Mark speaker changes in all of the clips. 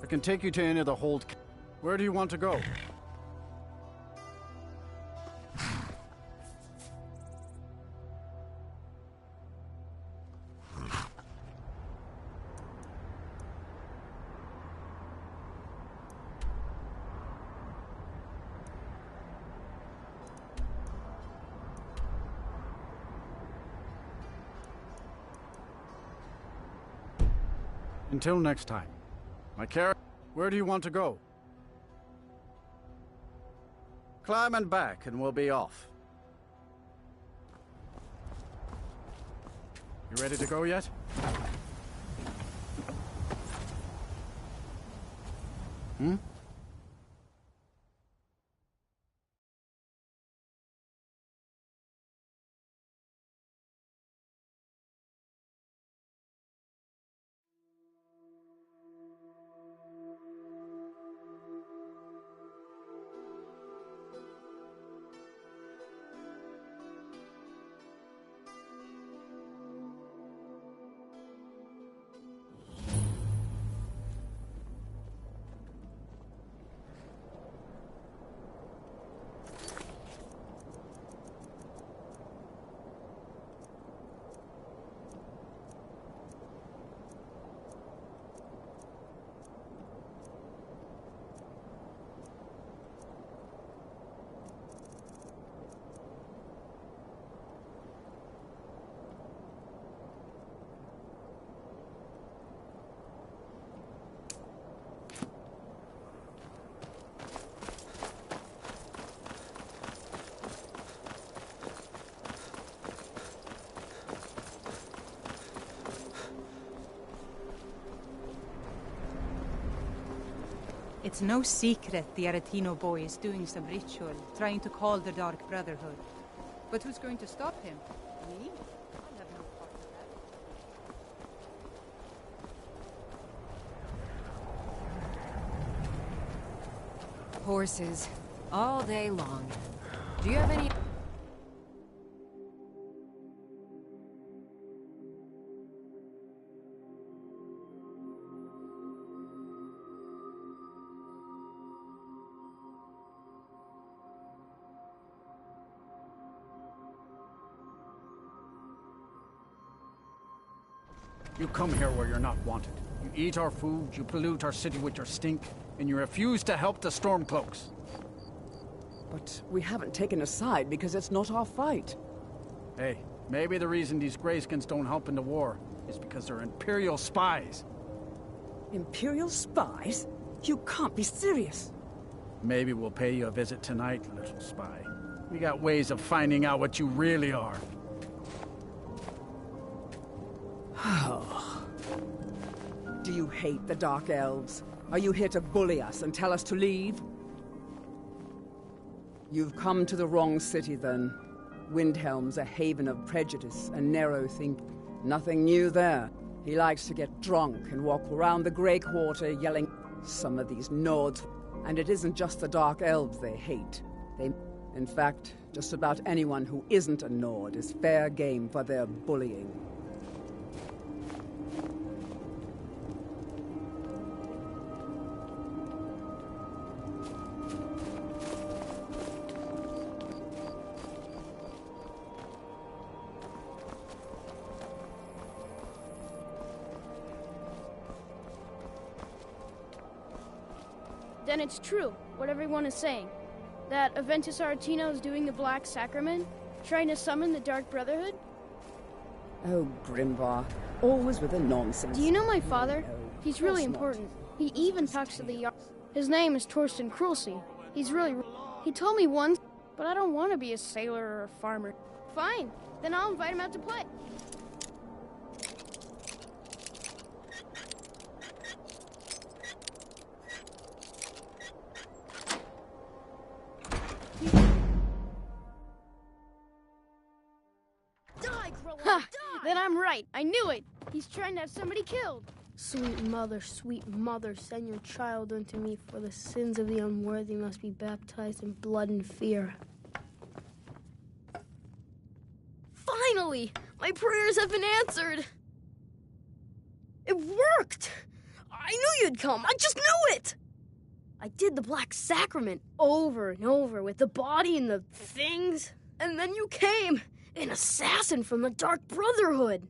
Speaker 1: I can take you to any of the hold. Where do you want to go? Until next time. My character, where do you want to go? Climb and back and we'll be off. You ready to go yet? Hmm?
Speaker 2: It's no secret the Aretino boy is doing some ritual, trying to call the Dark Brotherhood. But who's going to stop him? Me? I'll have no part of that.
Speaker 3: Horses, all day long. Do you have any...
Speaker 1: You come here where you're not wanted. You eat our food, you pollute our city with your stink, and you refuse to help the Stormcloaks.
Speaker 4: But we haven't taken a side because it's not our fight.
Speaker 1: Hey, maybe the reason these Greyskins don't help in the war is because they're Imperial spies.
Speaker 4: Imperial spies? You can't be serious.
Speaker 1: Maybe we'll pay you a visit tonight, little spy. We got ways of finding out what you really are.
Speaker 4: Do you hate the Dark Elves? Are you here to bully us and tell us to leave? You've come to the wrong city, then. Windhelm's a haven of prejudice and narrow thinking. Nothing new there. He likes to get drunk and walk around the Grey Quarter yelling, some of these Nords. And it isn't just the Dark Elves they hate. In fact, just about anyone who isn't a Nord is fair game for their bullying.
Speaker 5: Then it's true, what everyone is saying. that Aventus Aretino is doing the Black Sacrament, trying to summon the Dark Brotherhood?
Speaker 4: Oh, Grimvar, always with the nonsense.
Speaker 5: Do you know my father?
Speaker 4: No,
Speaker 5: He's really
Speaker 4: of course
Speaker 5: important. He even talks to the His name is Torsten Krulsey. He's really... He told me once, but I don't want to be a sailor or a farmer. Fine, then I'll invite him out to play. Die, Krulsey! Ha! Then I'm right. I knew it. He's trying to have somebody killed. Sweet mother, send your child unto me, for the sins of the unworthy must be baptized in blood and fear. Finally! My prayers have been answered! It worked! I knew you'd come! I just knew it! I did the Black Sacrament over and over with the body and the things, and then you came! An assassin from the Dark Brotherhood!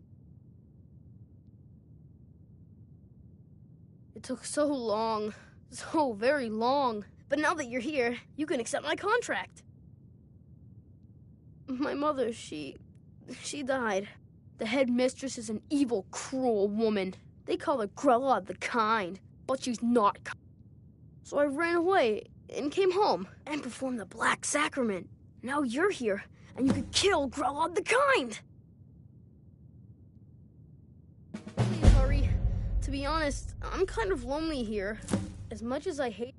Speaker 5: It took so long, so very long. But now that you're here, you can accept my contract. My mother, she died. The headmistress is an evil, cruel woman. They call her Grella the Kind, but she's not kind. So I ran away and came home and performed the Black Sacrament. Now you're here, and you can kill Grella the Kind. Please hurry. To be honest, I'm kind of lonely here. As much as I hate...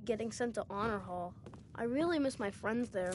Speaker 5: getting sent to Honor Hall, I really miss my friends there.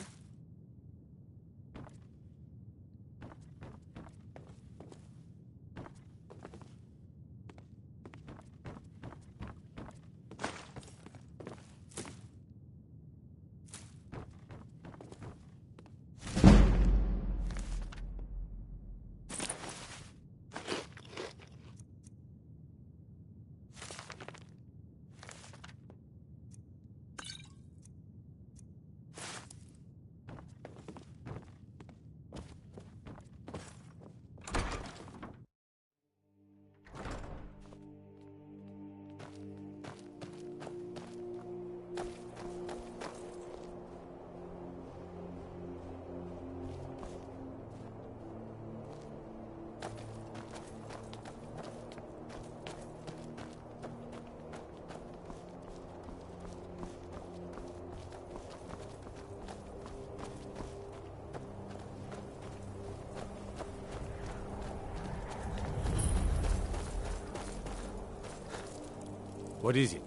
Speaker 6: What is it?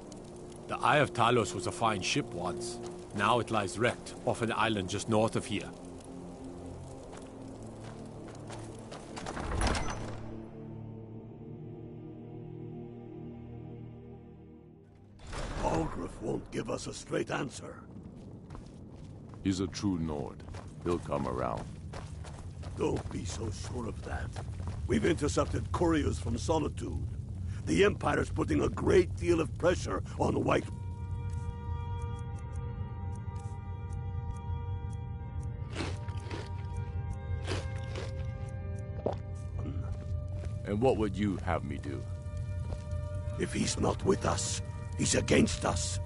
Speaker 6: The Eye of Talos was a fine ship once. Now it lies wrecked off an island just north of here.
Speaker 7: Algrif won't give us a straight answer.
Speaker 8: He's a true Nord. He'll come around.
Speaker 7: Don't be so sure of that. We've intercepted couriers from Solitude. The Empire's putting a great deal of pressure on White...
Speaker 8: And what would you have me do?
Speaker 7: If he's not with us, he's against us.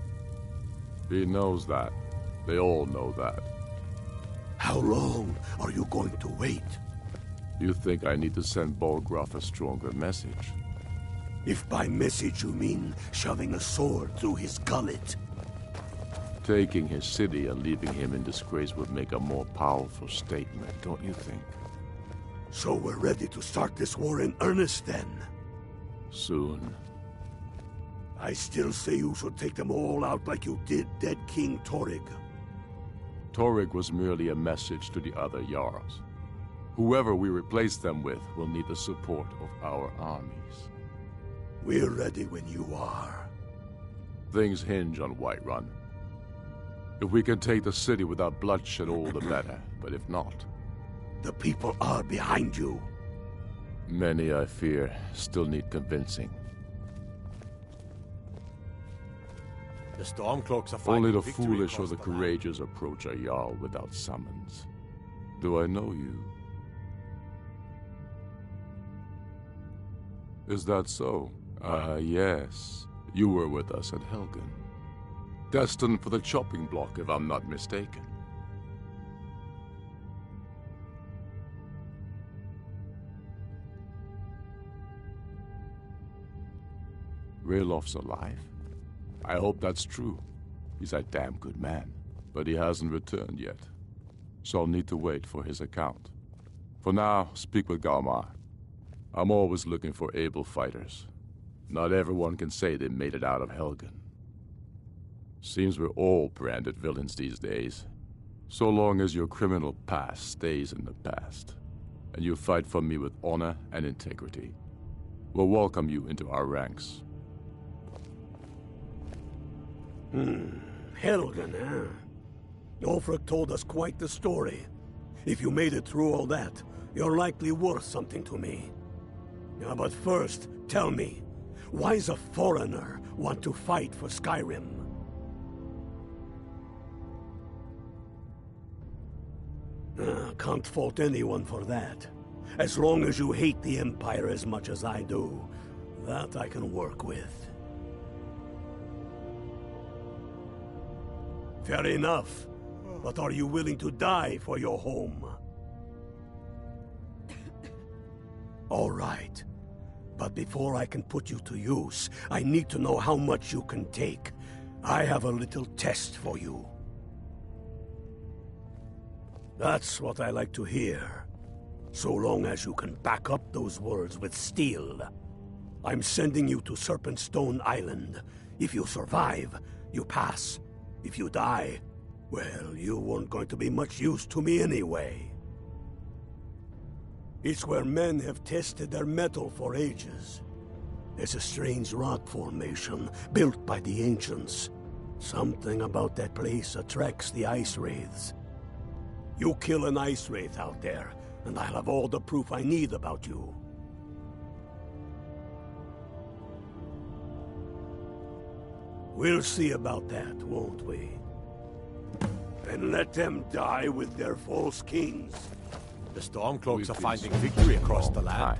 Speaker 8: He knows that. They all know that.
Speaker 7: How long are you going to wait?
Speaker 8: You think I need to send Bolgraf a stronger message?
Speaker 7: If by message you mean shoving a sword through his gullet.
Speaker 8: Taking his city and leaving him in disgrace would make a more powerful statement, don't you think?
Speaker 7: So we're ready to start this war in earnest then?
Speaker 8: Soon.
Speaker 7: I still say you should take them all out like you did dead King Torrig.
Speaker 8: Torrig was merely a message to the other Jarls. Whoever we replace them with will need the support of our armies.
Speaker 7: We're ready when you are.
Speaker 8: Things hinge on Whiterun. If we can take the city without bloodshed, all the better. But if not...
Speaker 7: The people are behind you.
Speaker 8: Many, I fear, still need convincing.
Speaker 6: The Stormcloaks are fighting
Speaker 8: Only the
Speaker 6: victory
Speaker 8: foolish or
Speaker 6: across
Speaker 8: the
Speaker 6: land.
Speaker 8: courageous approach a Jarl without summons. Do I know you? Is that so? Yes. You were with us at Helgen. Destined for the chopping block, if I'm not mistaken. Raylof's alive? I hope that's true. He's a damn good man. But he hasn't returned yet. So I'll need to wait for his account. For now, speak with Galmar. I'm always looking for able fighters. Not everyone can say they made it out of Helgen. Seems we're all branded villains these days. So long as your criminal past stays in the past, and you fight for me with honor and integrity, we'll welcome you into our ranks.
Speaker 7: Helgen, huh? Ulfric told us quite the story. If you made it through all that, you're likely worth something to me. Yeah, but first, tell me, why does a foreigner want to fight for Skyrim? Can't fault anyone for that. As long as you hate the Empire as much as I do, that I can work with. Fair enough. But are you willing to die for your home? All right. But before I can put you to use, I need to know how much you can take. I have a little test for you. That's what I like to hear. So long as you can back up those words with steel. I'm sending you to Serpentstone Island. If you survive, you pass. If you die, well, you weren't going to be much use to me anyway. It's where men have tested their metal for ages. There's a strange rock formation built by the ancients. Something about that place attracts the ice wraiths. You kill an ice wraith out there, and I'll have all the proof I need about you. We'll see about that, won't we? And let them die with their false kings.
Speaker 6: The Stormcloaks are finding victory across the land.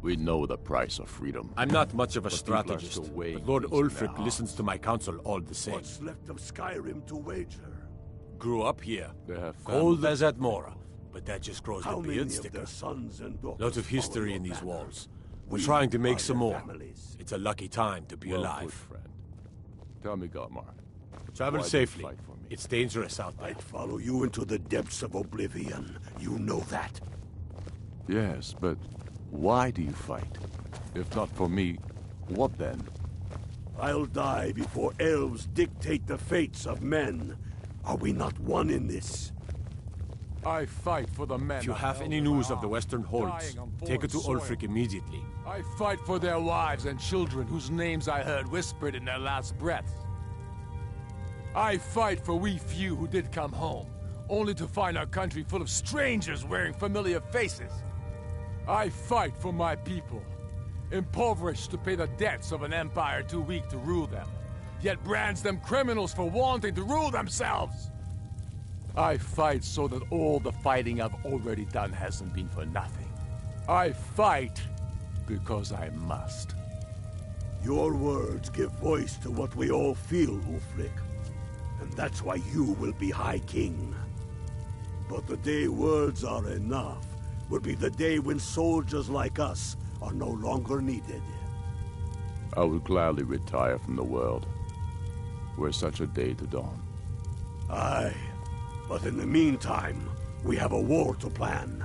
Speaker 8: We know the price of freedom.
Speaker 6: I'm not much of a
Speaker 8: But people are
Speaker 6: strategist,
Speaker 8: still weighing
Speaker 6: but Lord
Speaker 8: things in
Speaker 6: Ulfric
Speaker 8: their
Speaker 6: listens to my counsel all the same.
Speaker 7: What's left of Skyrim to wager?
Speaker 6: Grew up here,
Speaker 8: They have
Speaker 6: cold as at Mora, but that just grows
Speaker 7: How
Speaker 6: the
Speaker 7: many
Speaker 6: beard
Speaker 7: of
Speaker 6: sticker.
Speaker 7: their sons and daughters
Speaker 6: Lots of
Speaker 7: follow
Speaker 6: history
Speaker 7: your
Speaker 6: in these
Speaker 7: banner?
Speaker 6: walls. We're
Speaker 7: We
Speaker 6: trying to
Speaker 7: are
Speaker 6: make some
Speaker 7: their
Speaker 6: more.
Speaker 7: families.
Speaker 6: It's a lucky time to be
Speaker 8: Well
Speaker 6: alive.
Speaker 8: put, friend. Tell me, Galmar.
Speaker 6: Travel
Speaker 8: Why do you
Speaker 6: safely.
Speaker 8: fight for me?
Speaker 6: It's dangerous out there.
Speaker 7: I'd follow you into the depths of oblivion. You know that.
Speaker 8: Yes, but why do you fight? If not for me, what then?
Speaker 7: I'll die before elves dictate the fates of men. Are we not one in this?
Speaker 8: I fight for the men.
Speaker 6: If you have any news of the Western Holds, take it to Ulfric immediately.
Speaker 9: I fight for their wives and children whose names I heard whispered in their last breaths. I fight for we few who did come home, only to find our country full of strangers wearing familiar faces. I fight for my people, impoverished to pay the debts of an empire too weak to rule them, yet brands them criminals for wanting to rule themselves. I fight so that all the fighting I've already done hasn't been for nothing. I fight because I must.
Speaker 7: Your words give voice to what we all feel, Ulfric. And that's why you will be High King. But the day words are enough will be the day when soldiers like us are no longer needed.
Speaker 8: I would gladly retire from the world, were such a day to dawn.
Speaker 7: Aye, but in the meantime, we have a war to plan.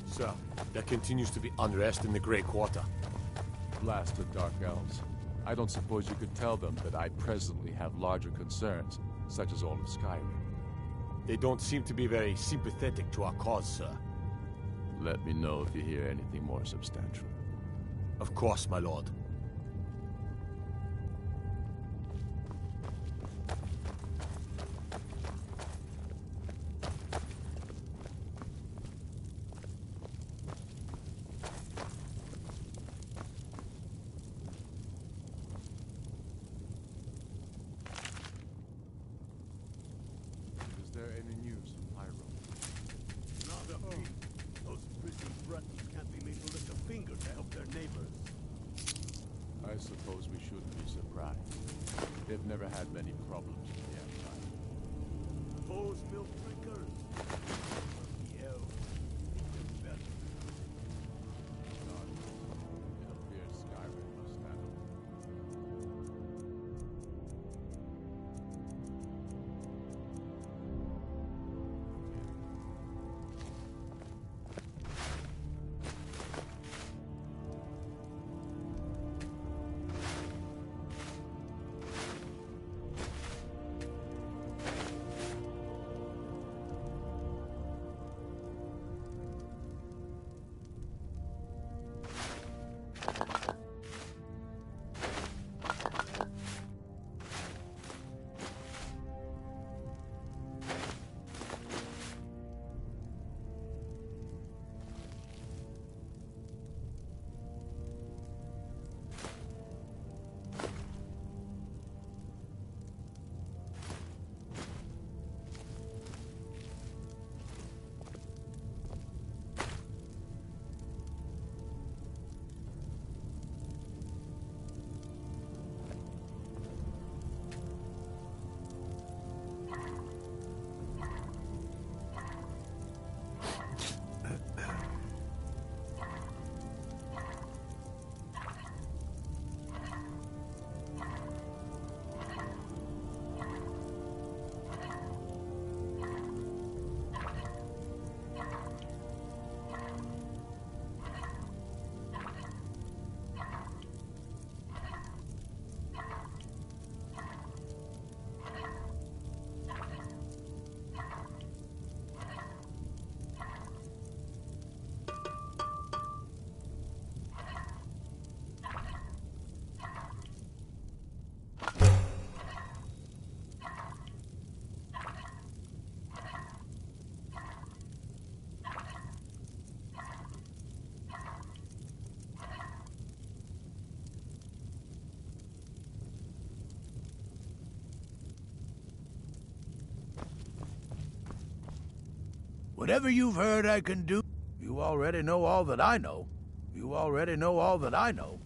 Speaker 6: Sir, there continues to be unrest in the Grey Quarter.
Speaker 8: Blasted Dark Elves. I don't suppose you could tell them that I presently have larger concerns, such as all of Skyrim.
Speaker 6: They don't seem to be very sympathetic to our cause, sir.
Speaker 8: Let me know if you hear anything more substantial.
Speaker 6: Of course, my lord.
Speaker 8: had many problems in the Empire.
Speaker 7: Those milk drinkers. Yeah.
Speaker 8: God, it appears Skyrim must handle it.
Speaker 10: Whatever you've heard I can do, you already know all that I know. You already know all that I know.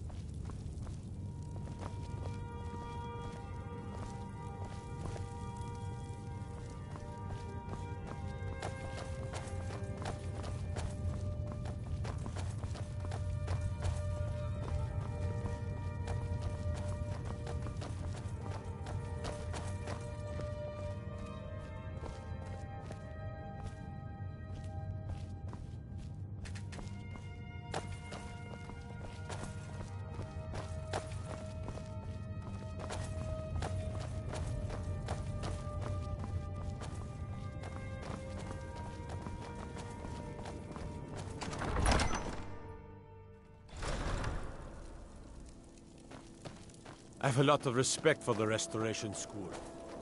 Speaker 6: I have a lot of respect for the Restoration School.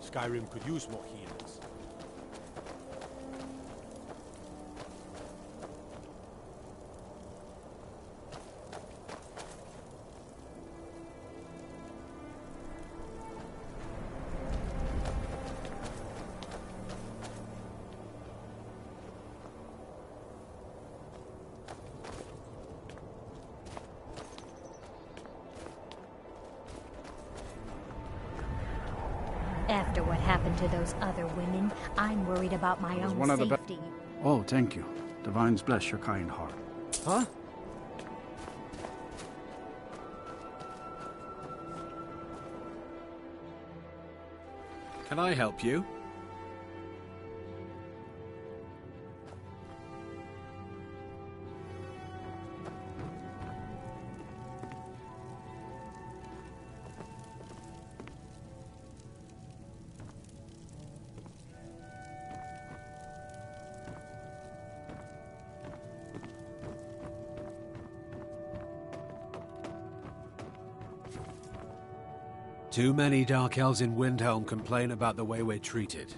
Speaker 6: Skyrim could use more healers.
Speaker 11: After what happened to those other women, I'm worried about my own
Speaker 1: one of the
Speaker 11: safety.
Speaker 1: Oh, thank you. Divines bless your kind heart.
Speaker 10: Huh?
Speaker 12: Can I help you? Too many Dark Elves in Windhelm complain about the way we're treated.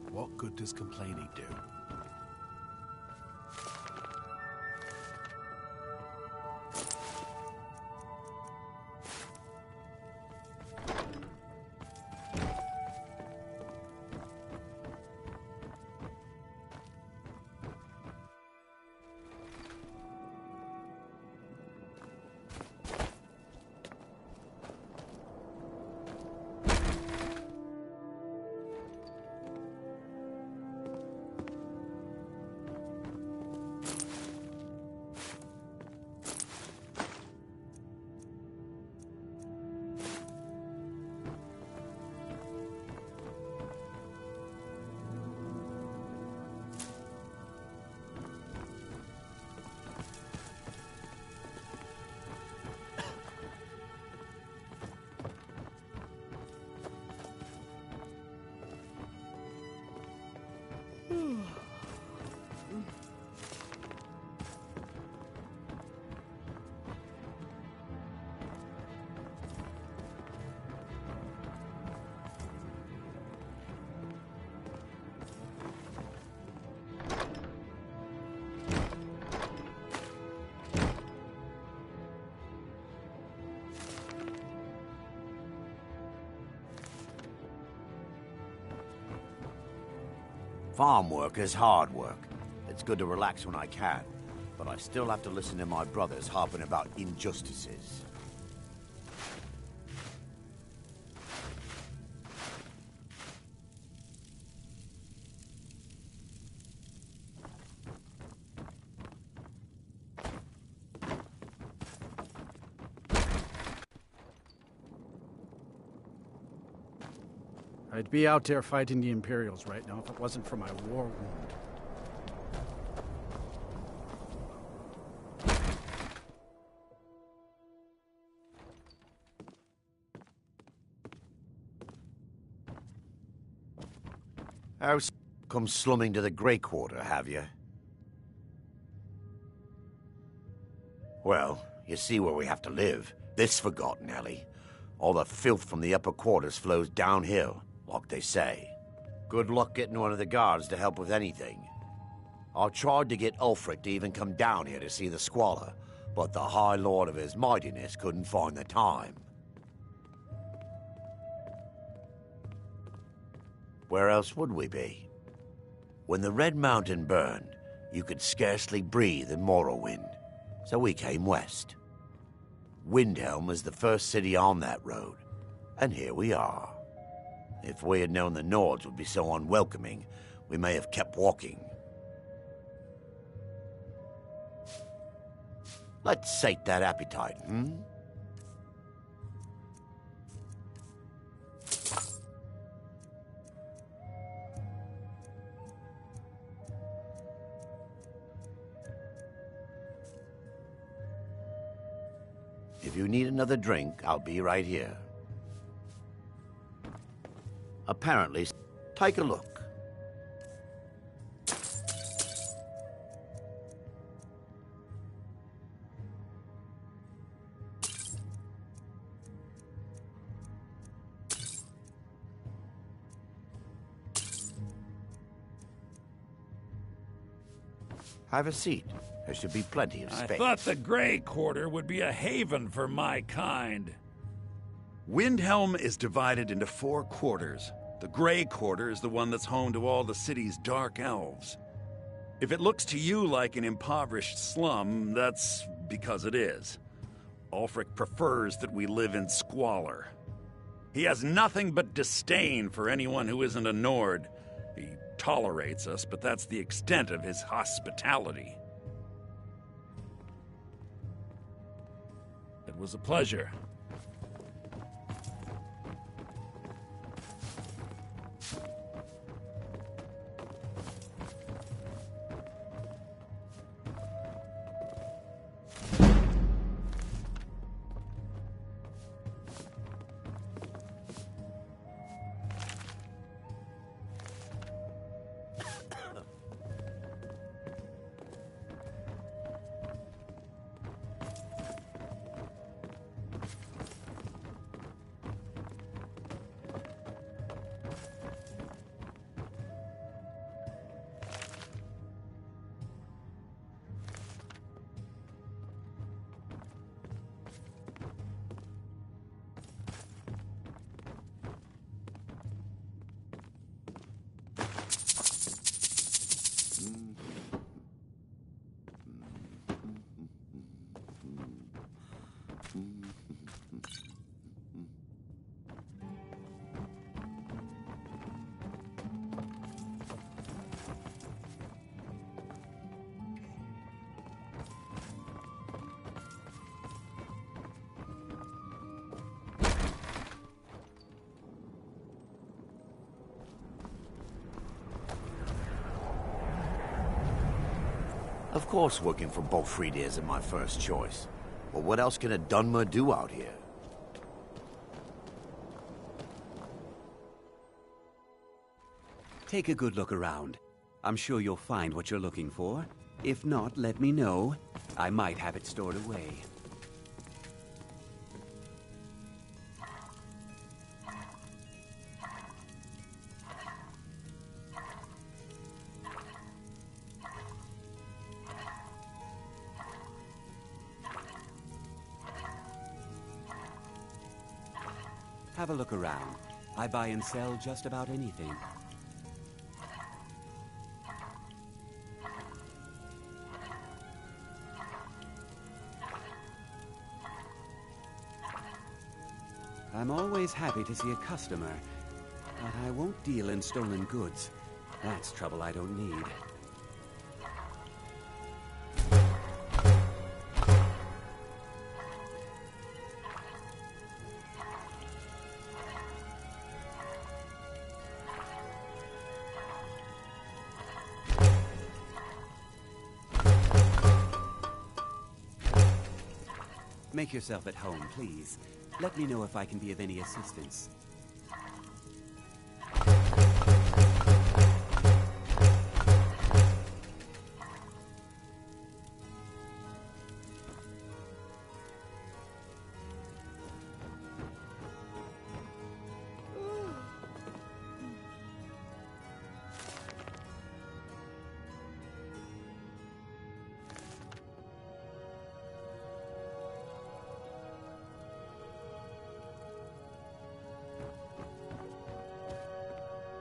Speaker 12: What good does complaining do?
Speaker 13: Farm work is hard work. It's good to relax when I can, but I still have to listen to my brothers harping about injustices.
Speaker 1: I'd be out there fighting the Imperials right now if it wasn't for my war wound.
Speaker 13: How's come slumming to the Grey Quarter, have you? Well, you see where we have to live. This forgotten alley. All the filth from the upper quarters flows downhill, like they say. Good luck getting one of the guards to help with anything. I tried to get Ulfric to even come down here to see the squalor, but the High Lord of his mightiness couldn't find the time. Where else would we be? When the Red Mountain burned, you could scarcely breathe in Morrowind, so we came west. Windhelm was the first city on that road, and here we are. If we had known the Nords would be so unwelcoming, we may have kept walking. Let's sate that appetite, hmm? If you need another drink, I'll be right here. Apparently, take a look. Have a seat. There should be plenty of space.
Speaker 14: I thought the Grey Quarter would be a haven for my kind.
Speaker 15: Windhelm is divided into 4 quarters. The Grey Quarter is the one that's home to all the city's dark elves. If it looks to you like an impoverished slum, that's because it is. Ulfric prefers that we live in squalor. He has nothing but disdain for anyone who isn't a Nord. He tolerates us, but that's the extent of his hospitality.
Speaker 14: It was a pleasure.
Speaker 13: Of course working for Bolfrida isn't my first choice. But what else can a Dunmer do out here?
Speaker 16: Take a good look around. I'm sure you'll find what you're looking for. If not, let me know. I might have it stored away. Have a look around. I buy and sell just about anything. I'm always happy to see a customer, but I won't deal in stolen goods. That's trouble I don't need. Make yourself at home, please. Let me know if I can be of any assistance.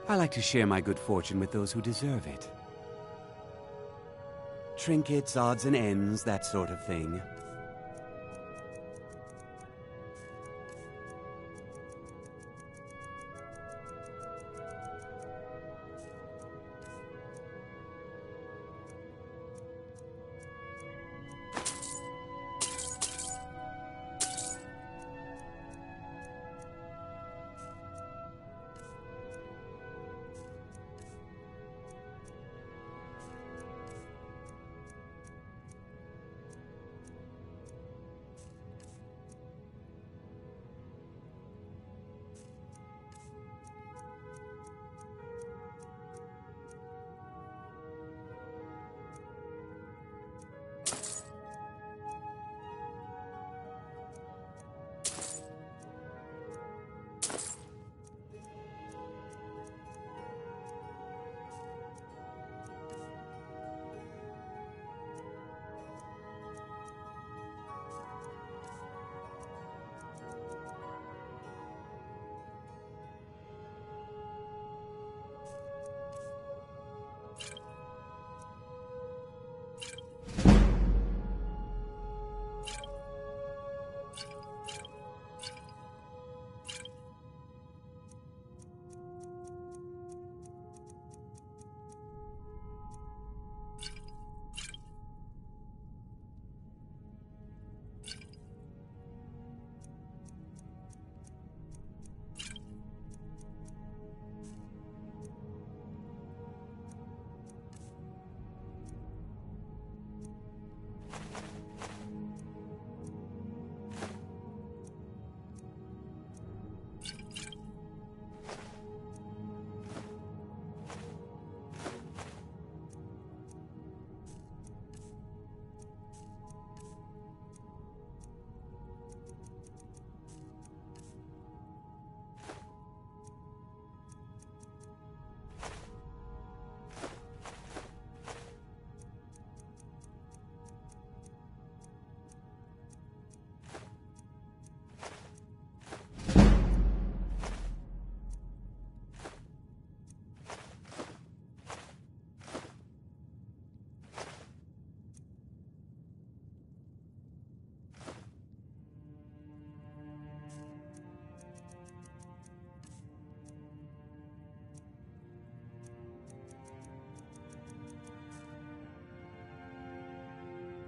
Speaker 16: I like to share my good fortune with those who deserve it. Trinkets, odds and ends, that sort of thing.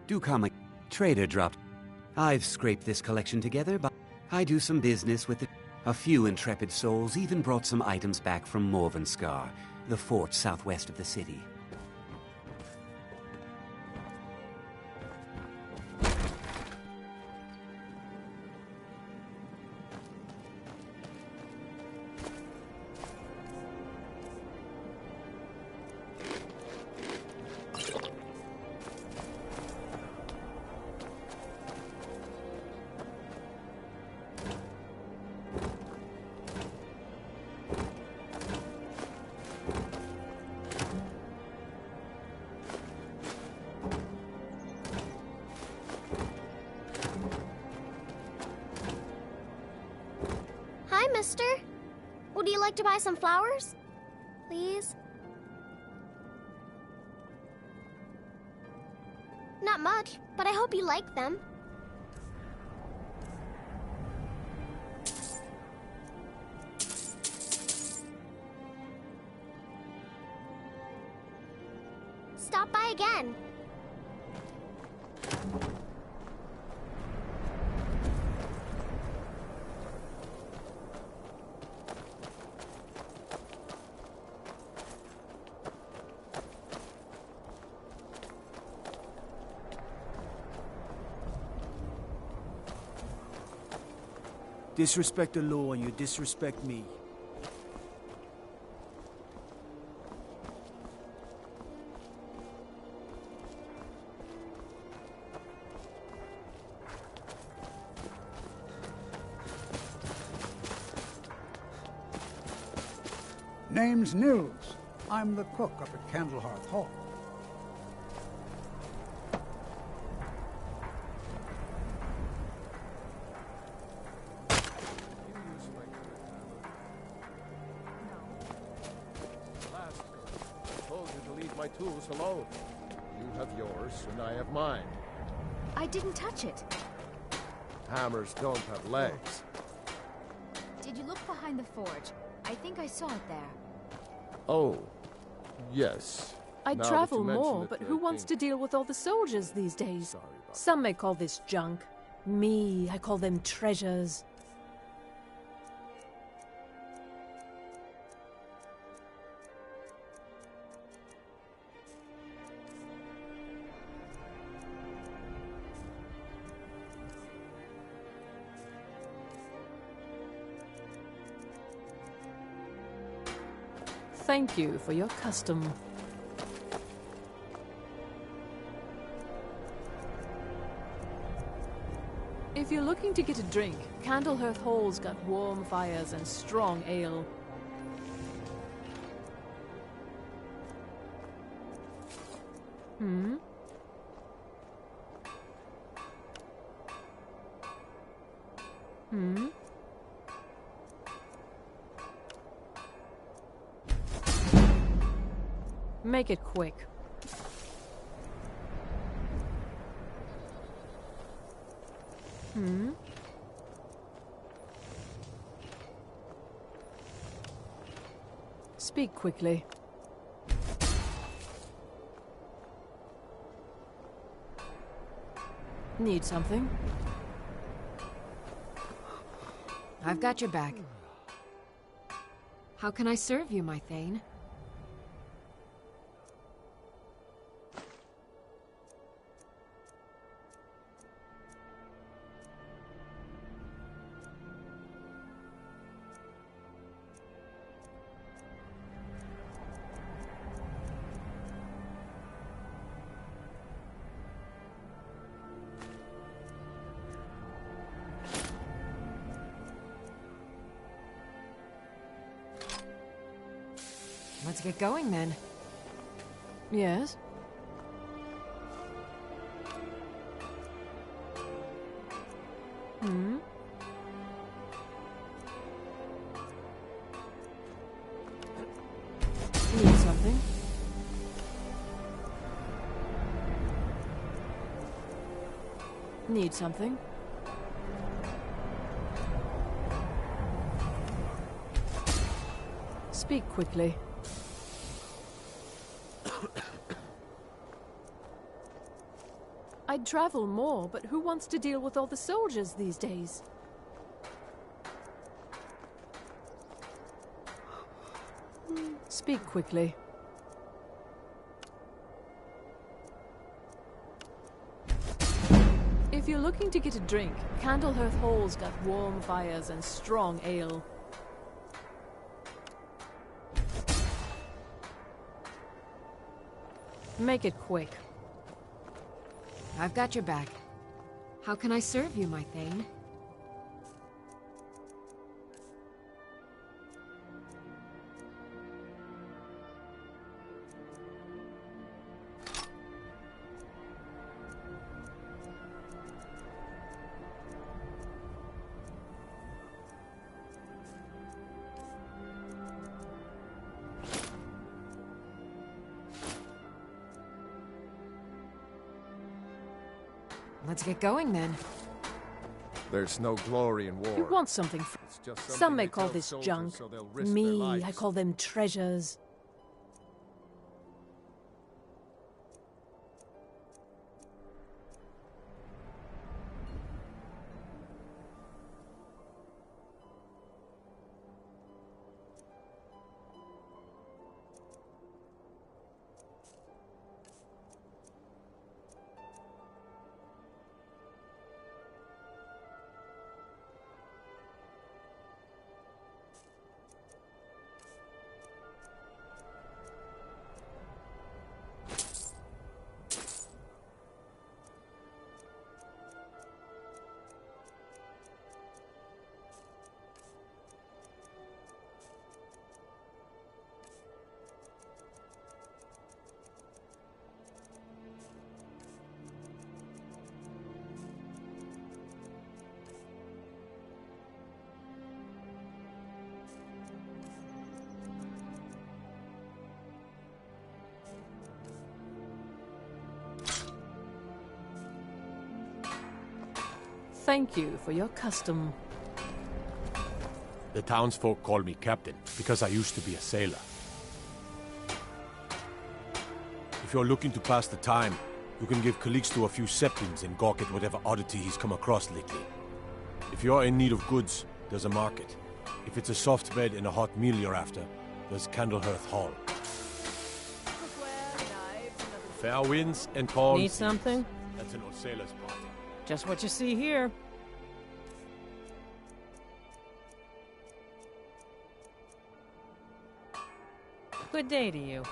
Speaker 16: Do come a trader dropped. I've scraped this collection together, but I do some business with it. A few intrepid souls even brought some items back from Morvenskar, the fort southwest of the city.
Speaker 17: Hi, mister. Would you like to buy some flowers? Please? Not much, but I hope you like them. Stop by again.
Speaker 18: Disrespect the law and you disrespect me.
Speaker 1: Name's Nils. I'm the cook up at Candlehearth Hall.
Speaker 19: Tools alone. You have yours, and I have mine.
Speaker 11: I didn't touch it.
Speaker 19: Hammers don't have legs.
Speaker 11: Did you look behind the forge? I think I saw it there.
Speaker 19: Oh, yes.
Speaker 20: I'd
Speaker 19: Now
Speaker 20: travel
Speaker 19: that you mention
Speaker 20: more,
Speaker 19: it,
Speaker 20: but
Speaker 19: I
Speaker 20: who wants
Speaker 19: think-
Speaker 20: to deal with all the soldiers these days? Some may call this junk. Me, I call them treasures. Thank you for your custom. If you're looking to get a drink, Candlehearth Hall's got warm fires and strong ale. Hmm? Hmm? Make it quick. Hmm? Speak quickly. Need something?
Speaker 3: I've got your back. How can I serve you, my Thane? Let's get going then.
Speaker 20: Yes? Hmm? Need something? Need something? Speak quickly. I'd travel more, but who wants to deal with all the soldiers these days? Speak quickly. If you're looking to get a drink, Candlehearth Hall's got warm fires and strong ale. Make it quick.
Speaker 3: I've got your back. How can I serve you, my Thane? Let's get going then.
Speaker 19: There's no glory in war.
Speaker 20: You want something
Speaker 19: It's just something
Speaker 20: Some may
Speaker 19: they
Speaker 20: call
Speaker 19: tell
Speaker 20: this
Speaker 19: soldiers
Speaker 20: junk.
Speaker 19: so they'll risk their
Speaker 20: Me,
Speaker 19: lives.
Speaker 20: I call them treasures. thank you for your custom.
Speaker 6: The townsfolk call me captain because I used to be a sailor. If you're looking to pass the time, you can give Calixto a few septims and gawk at whatever oddity he's come across lately. If you're in need of goods, there's a market. If it's a soft bed and a hot meal you're after, there's Candlehearth Hall. Fair winds and calm
Speaker 20: Need
Speaker 6: seas.
Speaker 20: something?
Speaker 6: That's an old sailor's party.
Speaker 20: Just what you see here. Good day to you.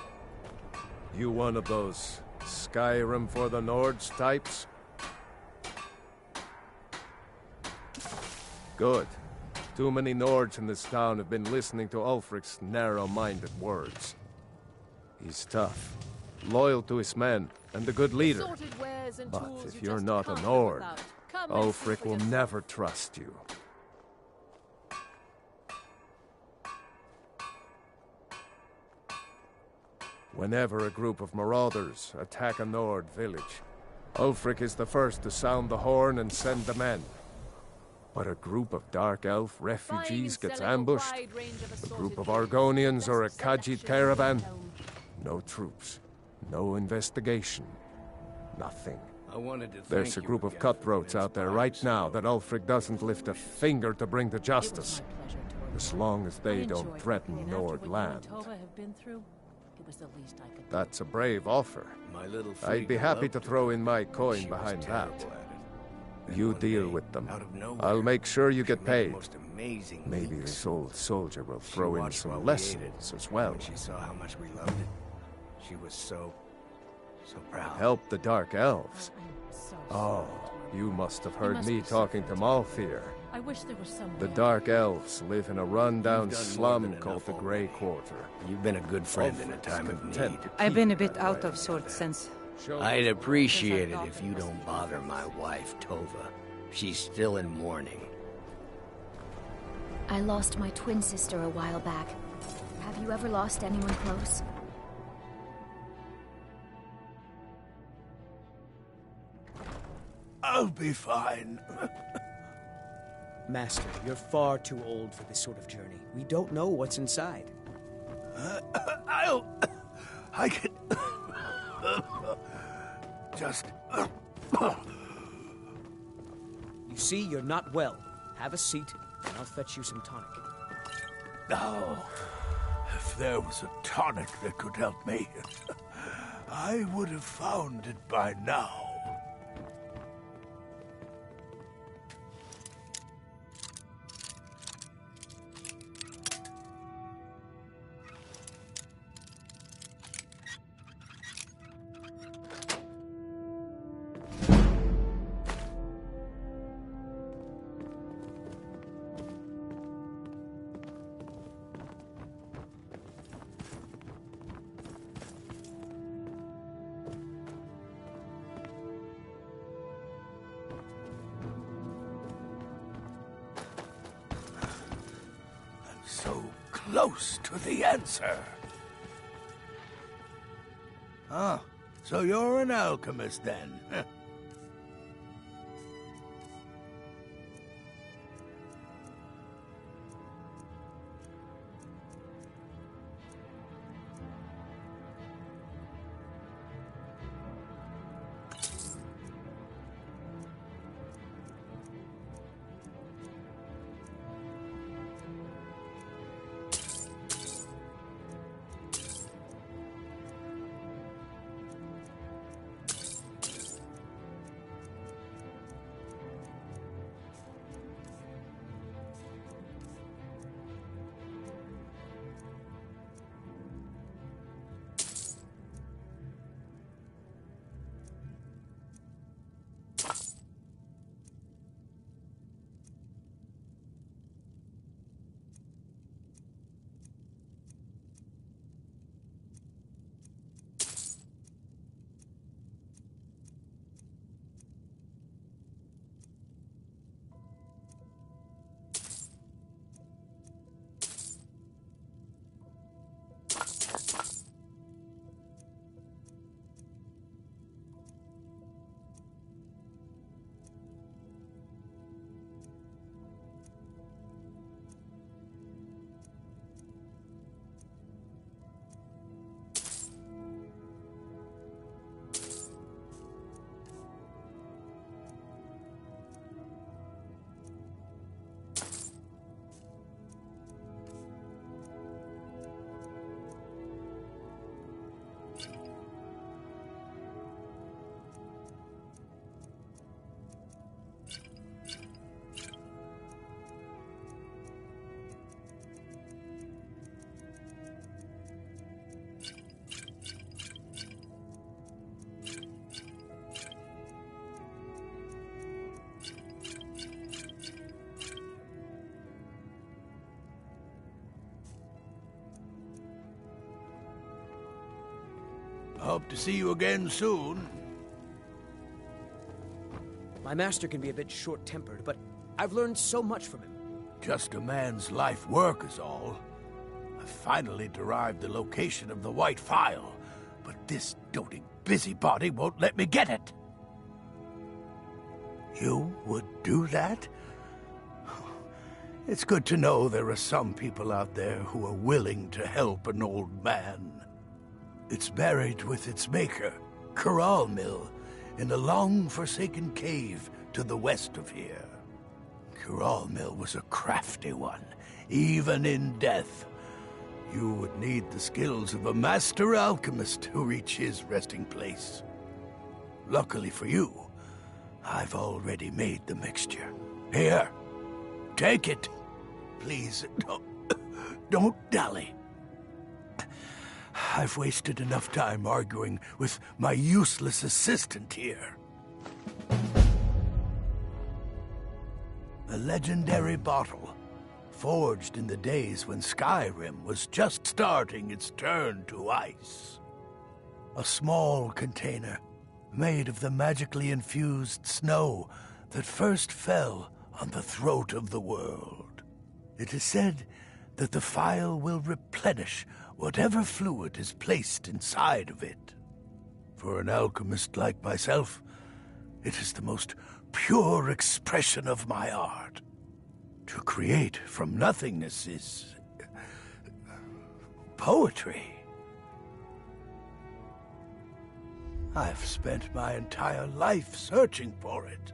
Speaker 19: You one of those Skyrim for the Nords types? Good. Too many Nords in this town have been listening to Ulfric's narrow-minded words. He's tough, loyal to his men, and a good leader. But if you're not a Nord, Ulfric will never trust you. Whenever a group of marauders attack a Nord village, Ulfric is the first to sound the horn and send the men. But a group of Dark Elf refugees gets ambushed, a group of Argonians or a Khajiit caravan, no troops, no investigation, nothing. There's a group of cutthroats out there right now that Ulfric doesn't lift a finger to bring to justice, as long as they don't threaten Nord land. That's a brave offer. I'd be happy to throw in my coin behind that. You deal with them. I'll make sure you get paid. Maybe this old soldier will throw in some lessons as well.
Speaker 21: She saw how much we loved it. She was so proud.
Speaker 19: Help the Dark Elves. Oh, you must have heard me talking to Malthir.
Speaker 20: I wish there was some.
Speaker 19: The Dark Elves live in a run-down slum called the Grey Quarter.
Speaker 21: You've been a good friend in a time of need.
Speaker 2: I've been a bit out of sorts since.
Speaker 21: I'd appreciate it if you don't bother my wife, Tova. She's still in mourning.
Speaker 11: I lost my twin sister a while back. Have you ever lost anyone close?
Speaker 10: I'll be fine.
Speaker 18: Master, you're far too old for this sort of journey. We don't know what's inside.
Speaker 10: I can... just...
Speaker 18: You see, you're not well. Have a seat, and I'll fetch you some tonic.
Speaker 10: Oh, if there was a tonic that could help me, I would have found it by now. So close to the answer. Ah, so you're an alchemist then? Hope to see you again soon.
Speaker 18: My master can be a bit short-tempered, but I've learned so much from him.
Speaker 10: Just a man's life work is all. I finally derived the location of the White Phial, but this doting busybody won't let me get it. You would do that? It's good to know there are some people out there who are willing to help an old man. It's buried with its maker, Corral Mill, in a long-forsaken cave to the west of here. Corral Mill was a crafty one, even in death. You would need the skills of a master alchemist to reach his resting place. Luckily for you, I've already made the mixture. Here, take it. Please, don't dally. I've wasted enough time arguing with my useless assistant here. A legendary bottle, forged in the days when Skyrim was just starting its turn to ice. A small container made of the magically infused snow that first fell on the throat of the world. It is said that the phial will replenish whatever fluid is placed inside of it. For an alchemist like myself, it is the most pure expression of my art. To create from nothingness is poetry. I've spent my entire life searching for it.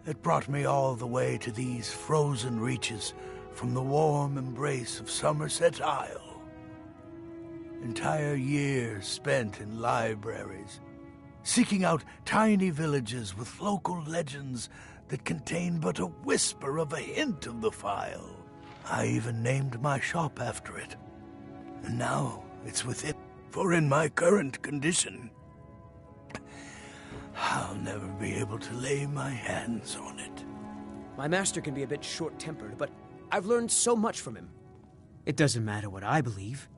Speaker 10: It brought me all the way to these frozen reaches from the warm embrace of Somerset Isle. Entire years spent in libraries, seeking out tiny villages with local legends that contain but a whisper of a hint of the phial. I even named my shop after it. And now it's within, for in my current condition, I'll never be able to lay my hands on it.
Speaker 18: My master can be a bit short-tempered, but I've learned so much from him.
Speaker 4: It doesn't matter what I believe.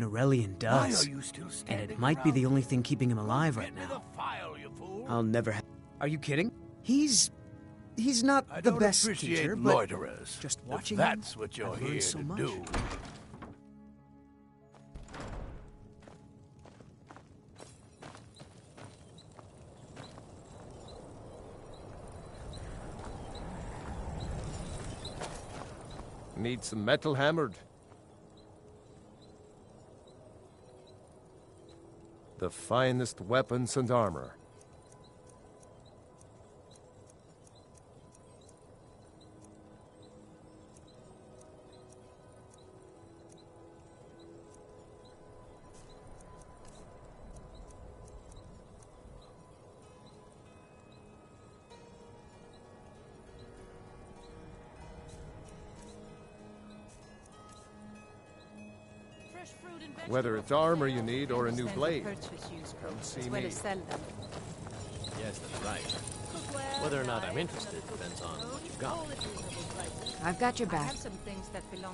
Speaker 4: Norellian does.
Speaker 10: Why are you still standing
Speaker 4: and it might be the only thing keeping him alive right now.
Speaker 10: Phial, you fool.
Speaker 4: I'll never have...
Speaker 18: Are you kidding?
Speaker 4: He's not the best
Speaker 10: appreciate
Speaker 4: teacher, but
Speaker 10: loiterers.
Speaker 4: just watching
Speaker 10: that's
Speaker 4: him,
Speaker 10: what you're
Speaker 4: I've
Speaker 10: here
Speaker 4: learned so
Speaker 10: to
Speaker 4: much.
Speaker 10: do.
Speaker 19: Need some metal hammered. The finest weapons and armor. Whether it's armor you need or a new blade, come see me.
Speaker 2: Yes,
Speaker 22: that's right. Whether or not I'm interested depends on what you've got.
Speaker 3: I've got your back.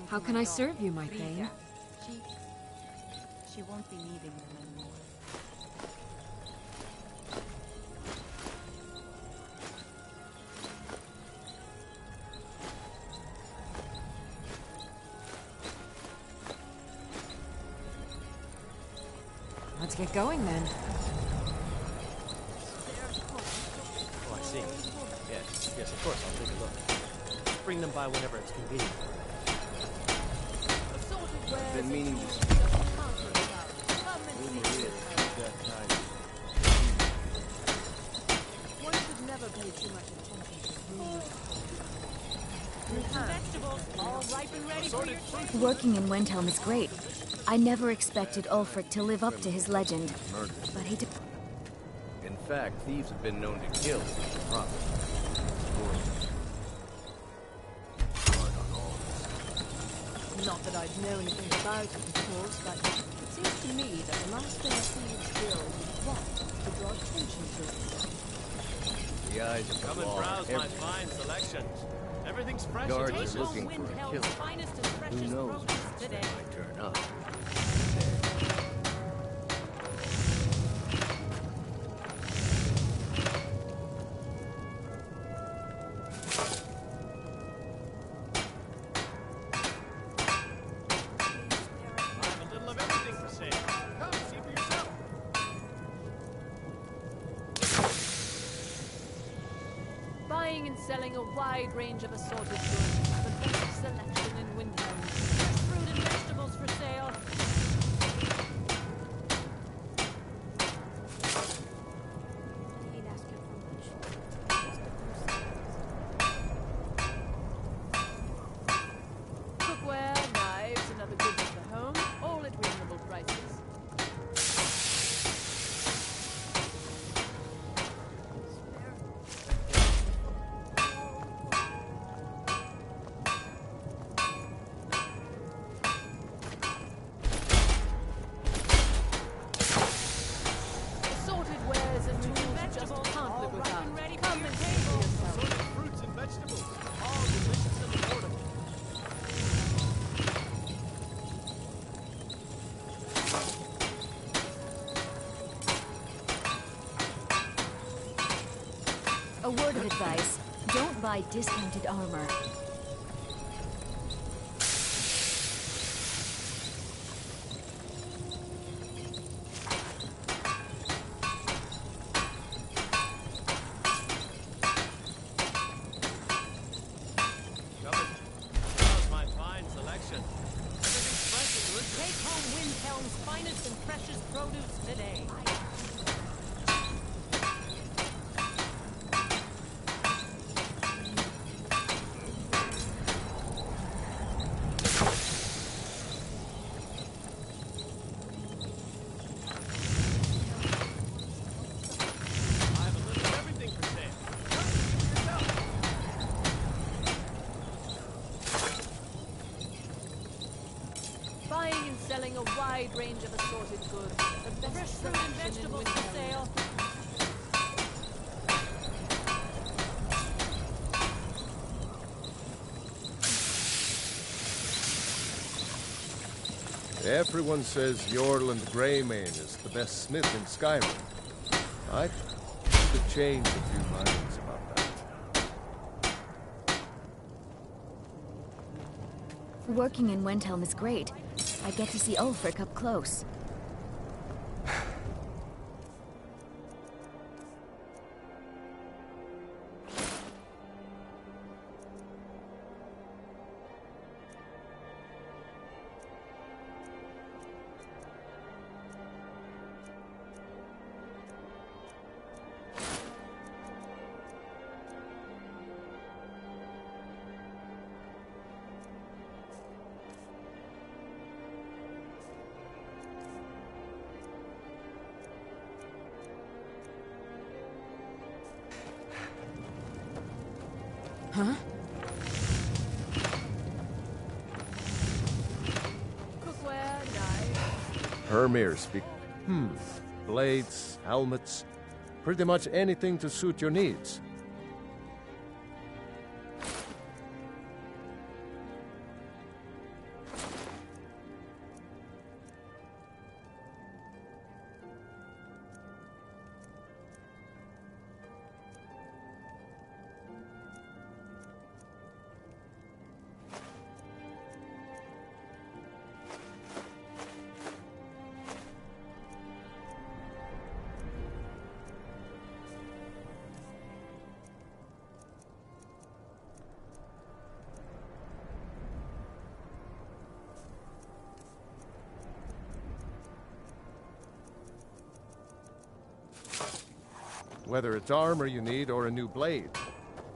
Speaker 3: How can I serve you, my thane?
Speaker 2: She won't be needing them anymore.
Speaker 3: Let's get going then.
Speaker 22: Oh, I see. Yes, of course, I'll take a look. Bring them by whenever it's convenient.
Speaker 21: I've been meaning to speak.
Speaker 20: One should never pay too much attention to vegetables all ripe and ready for your trip.
Speaker 11: Working in Windhelm is great. I never expected Ulfric to live up to his legend, but he did.
Speaker 21: In fact, thieves have been known to kill for profit.
Speaker 20: Not that I'd know anything about it, of course, but it seems to me that the last thing a thieves will is want to draw attention to it.
Speaker 21: The eyes of the
Speaker 22: Come and
Speaker 21: law
Speaker 22: browse my
Speaker 21: everywhere.
Speaker 22: fine selections. Everything's fresh
Speaker 21: Guards
Speaker 22: and
Speaker 21: are looking for a killer. Who knows when they might turn up?
Speaker 20: Buying and selling a wide range of assorted goods. The best selection in Windhelm. Fresh fruit and vegetables for sale. Cookware, knives, and other goods for the home, all at reasonable prices. Assorted wares and tools you just can't live without. Come and take for yourself.
Speaker 22: Assorted fruits and vegetables, all delicious and affordable.
Speaker 11: A word of advice. Don't buy discounted armor.
Speaker 22: How's my fine selection? Everything's fresh and delicious.
Speaker 20: Take home Windhelm's finest and precious produce today.
Speaker 22: I have a list of everything for sale. Come see for yourself.
Speaker 20: Buying and selling a wide range of assorted goods. The best fresh fruit and vegetables for sale.
Speaker 19: Everyone says Yorland Greymane is the best smith in Skyrim. I could change a few minds about that.
Speaker 11: Working in Windhelm is great. I get to see Ulfric up close.
Speaker 3: Huh?
Speaker 20: Cookware, knives.
Speaker 19: Hermir speak. Blades, helmets, pretty much anything to suit your needs. Whether it's armor you need or a new blade,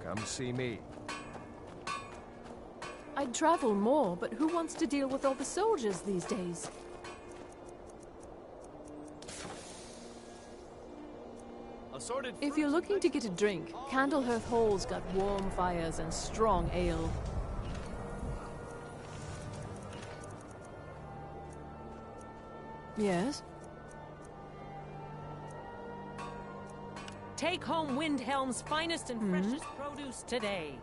Speaker 19: come see me.
Speaker 20: I'd travel more, but who wants to deal with all the soldiers these days?
Speaker 22: Assorted
Speaker 20: If you're looking to get a drink, Candlehearth Hall's got warm fires and strong ale. Yes? Take home Windhelm's finest and freshest produce today.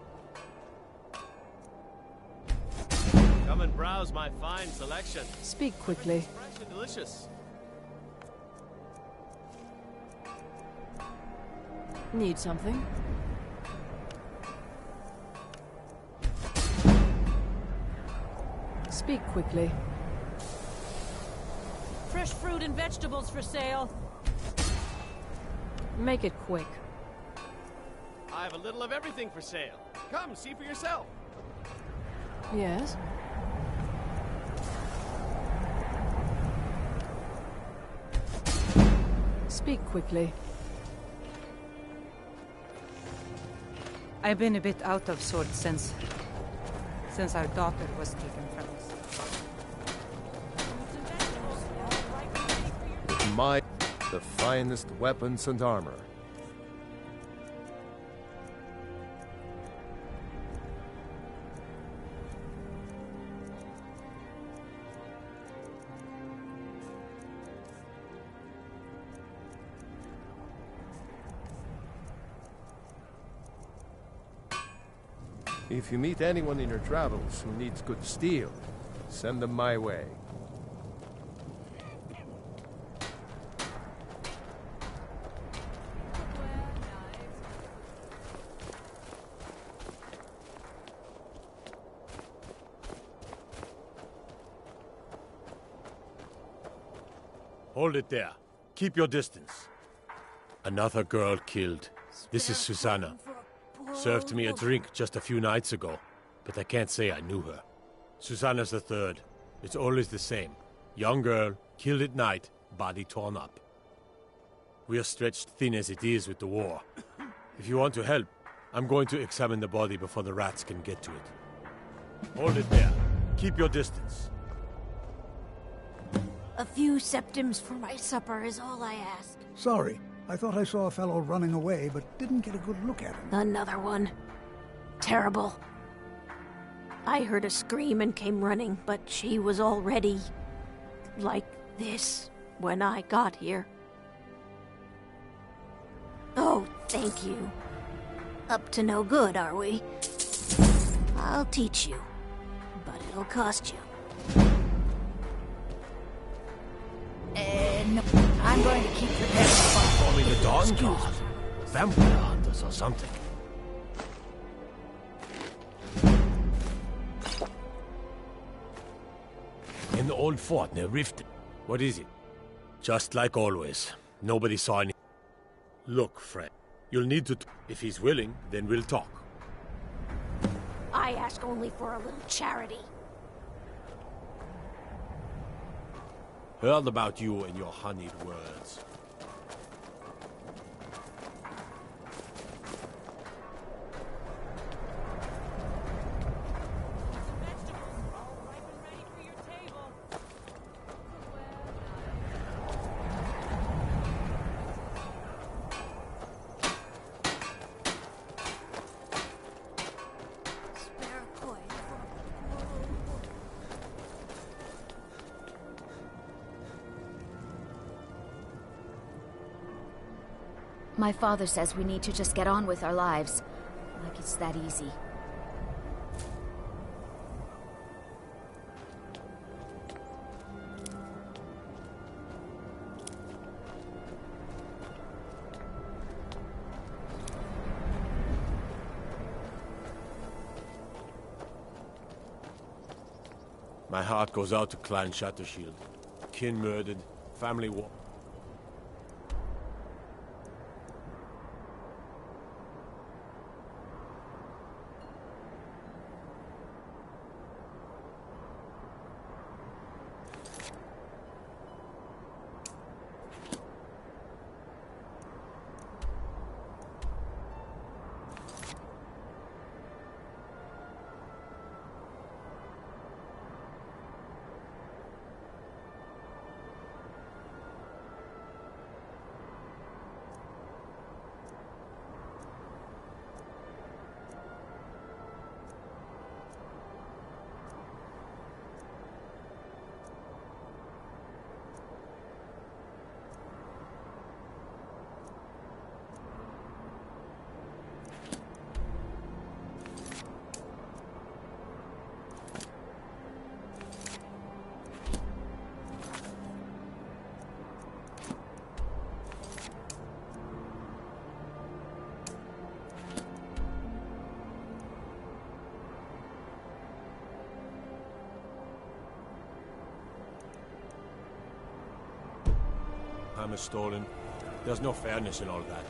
Speaker 22: Come and browse my fine selection.
Speaker 20: Speak quickly.
Speaker 22: Fresh and delicious.
Speaker 20: Need something? Speak quickly. Fresh fruit and vegetables for sale. Make it quick.
Speaker 22: I have a little of everything for sale. Come, see for yourself.
Speaker 20: Yes? Speak quickly.
Speaker 2: I've been a bit out of sorts since our daughter was taken from us.
Speaker 19: The finest weapons and armor. If you meet anyone in your travels who needs good steel, send them my way.
Speaker 6: Hold it there. Keep your distance. Another girl killed. This is Susanna. Served me a drink just a few nights ago, but I can't say I knew her. Susanna's the third. It's always the same. Young girl, killed at night, body torn up. We are stretched thin as it is with the war. If you want to help, I'm going to examine the body before the rats can get to it. Hold it there. Keep your distance.
Speaker 5: A few septims for my supper is all I ask.
Speaker 10: Sorry. I thought I saw a fellow running away, but didn't get a good look at him.
Speaker 5: Another one. Terrible. I heard a scream and came running, but she was already... like this when I got here. Oh, thank you. Up to no good, are we? I'll teach you, but it'll cost you. No, I'm going to keep your head.
Speaker 6: Call me the Dawn Guard. Vampire hunters or something. In the old fort near Rift. What is it? Just like always. Nobody saw any. Look, Fred. You'll need to... If he's willing, then we'll talk.
Speaker 5: I ask only for a little charity.
Speaker 6: Heard about you and your honeyed words.
Speaker 11: My father says we need to just get on with our lives. Like it's that easy.
Speaker 6: My heart goes out to Clan Shattershield. Kin murdered, family war. Hammer stolen. There's no fairness in all that.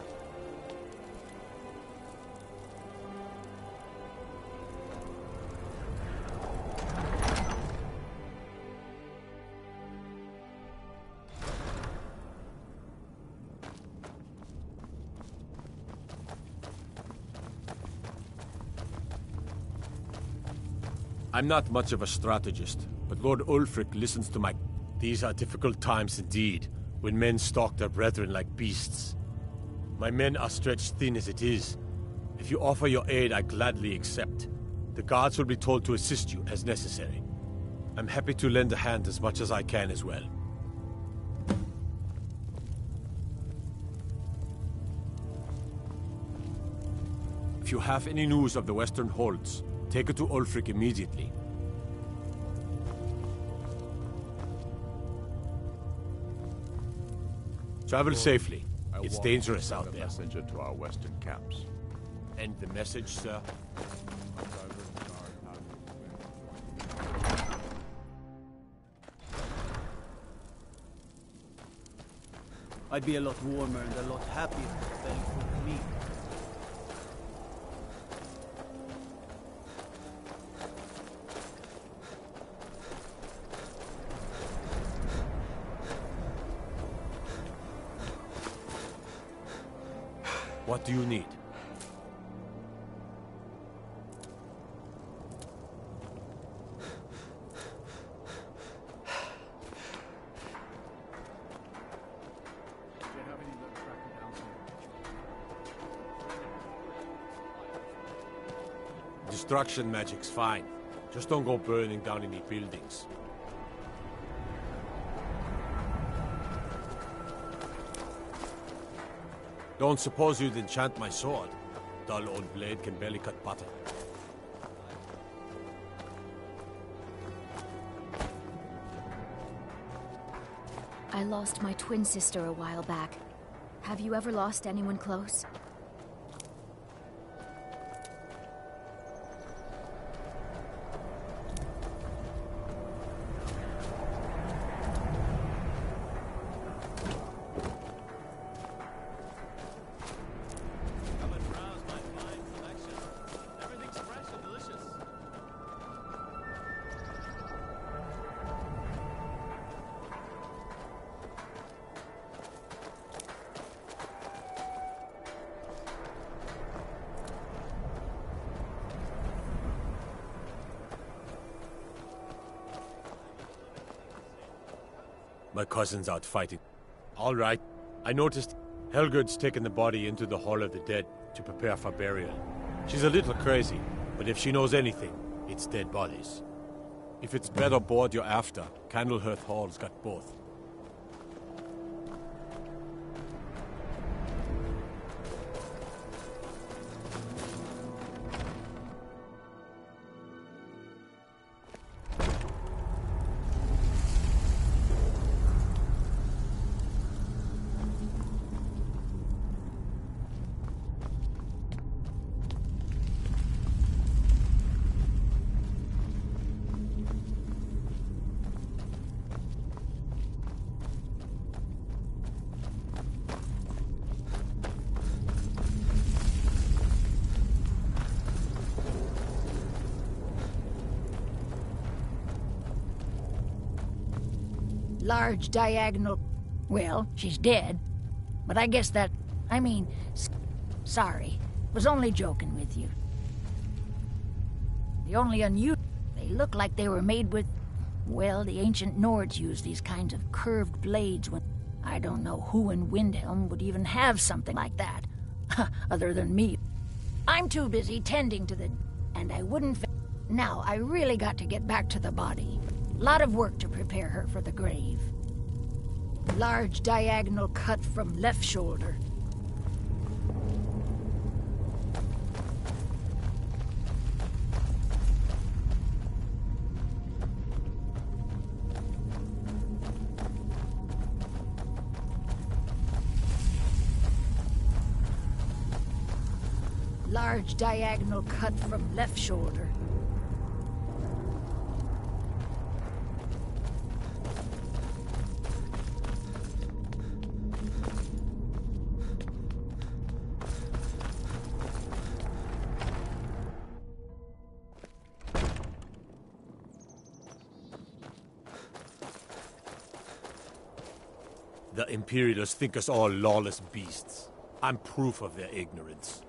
Speaker 6: I'm not much of a strategist, but Lord Ulfric listens to my... These are difficult times indeed, when men stalk their brethren like beasts. My men are stretched thin as it is. If you offer your aid, I gladly accept. The guards will be told to assist you as necessary. I'm happy to lend a hand as much as I can as well. If you have any news of the Western Holds, take it to Ulfric immediately. Travel safely. It's dangerous out there.
Speaker 8: Messenger to our western camps.
Speaker 6: And the message, sir?
Speaker 4: I'd be a lot warmer and a lot happier if it fell for me.
Speaker 6: What do you need? Destruction magic's fine. Just don't go burning down any buildings. Don't suppose you'd enchant my sword? Dull old blade can barely cut butter.
Speaker 11: I lost my twin sister a while back. Have you ever lost anyone close?
Speaker 6: My cousin's out fighting. All right. I noticed Helgerd's taken the body into the Hall of the Dead to prepare for burial. She's a little crazy, but if she knows anything, it's dead bodies. If it's bed or board you're after, Candlehearth Hall's got both.
Speaker 7: Large diagonal... Well, she's dead. But I guess that... I mean... Sorry. Was only joking with you. The only unusual... They look like they were made with... Well, the ancient Nords used these kinds of curved blades when... I don't know who in Windhelm would even have something like that. Other than me. I'm too busy tending to the... And I wouldn't... Now, I really got to get back to the body. Lot of work to prepare her for the grave. Large diagonal cut from left shoulder. Large diagonal cut from left shoulder.
Speaker 6: The Imperialists think us all lawless beasts. I'm proof of their ignorance.